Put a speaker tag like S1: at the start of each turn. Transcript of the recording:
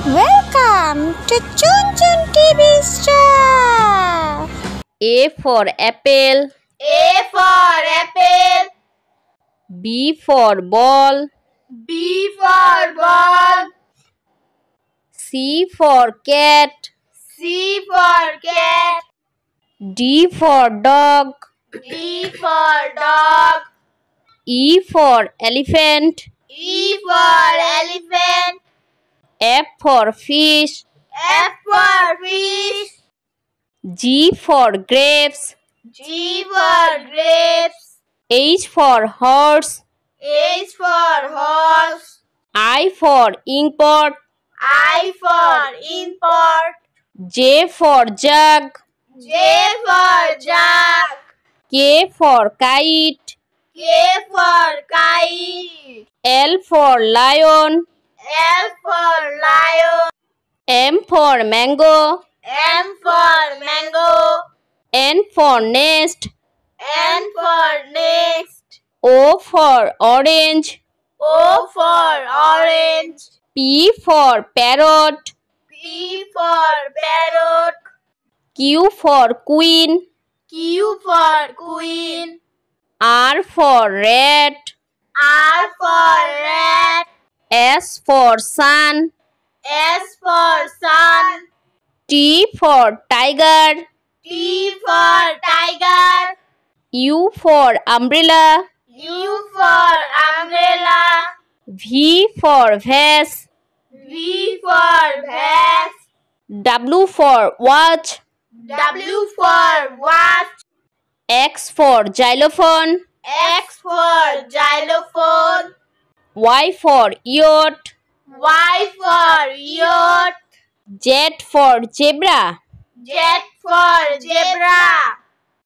S1: Welcome to Chun Chun TV Star.
S2: A for apple.
S3: A for apple.
S2: B for ball.
S3: B for ball.
S2: C for cat.
S3: C for cat.
S2: D for dog.
S3: D for dog.
S2: E for elephant.
S3: E for elephant.
S2: F for fish.
S3: F for fish.
S2: G for grapes.
S3: G for grapes.
S2: H for horse.
S3: H for horse.
S2: I for inkpot.
S3: I for import.
S2: J for jug.
S3: J for jug.
S2: K for kite.
S3: K for kite.
S2: L for lion.
S3: L for lion.
S2: M for mango.
S3: M for mango.
S2: N for nest.
S3: N for nest.
S2: O for orange.
S3: O for orange.
S2: P for parrot.
S3: P for parrot.
S2: Q for queen.
S3: Q for queen.
S2: R for rat.
S3: R for rat.
S2: S for sun.
S3: S for sun.
S2: T for tiger.
S3: T for tiger.
S2: U for umbrella.
S3: U for umbrella.
S2: V for vase.
S3: V for vase.
S2: W for watch.
S3: W for watch.
S2: X for xylophone.
S3: X for xylophone.
S2: Y for yacht.
S3: Y for yacht.
S2: Z for zebra.
S3: Z for zebra.